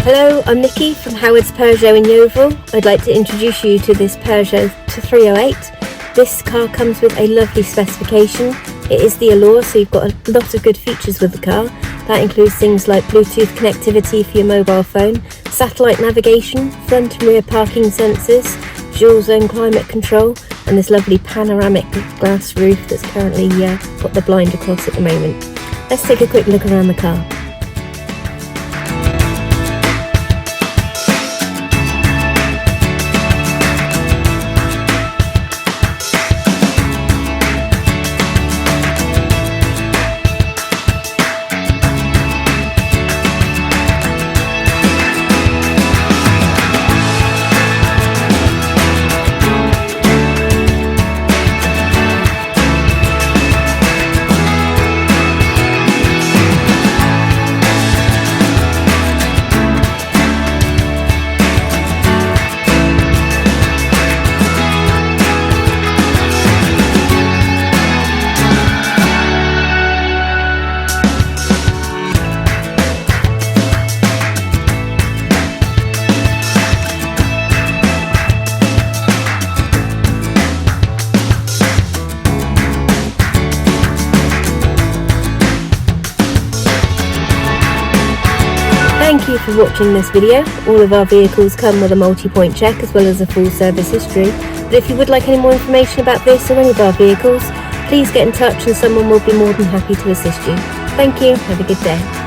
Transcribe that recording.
Hello, I'm Nikki from Howard's Peugeot in Yeovil. I'd like to introduce you to this Peugeot 308. This car comes with a lovely specification. It is the Allure, so you've got a lot of good features with the car. That includes things like Bluetooth connectivity for your mobile phone, satellite navigation, front and rear parking sensors, dual zone climate control, and this lovely panoramic glass roof that's currently got the blind across at the moment. Let's take a quick look around the car. Thank you for watching this video. All of our vehicles come with a multi-point check as well as a full service history. But if you would like any more information about this or any of our vehicles, please get in touch and someone will be more than happy to assist you. Thank you. Have a good day.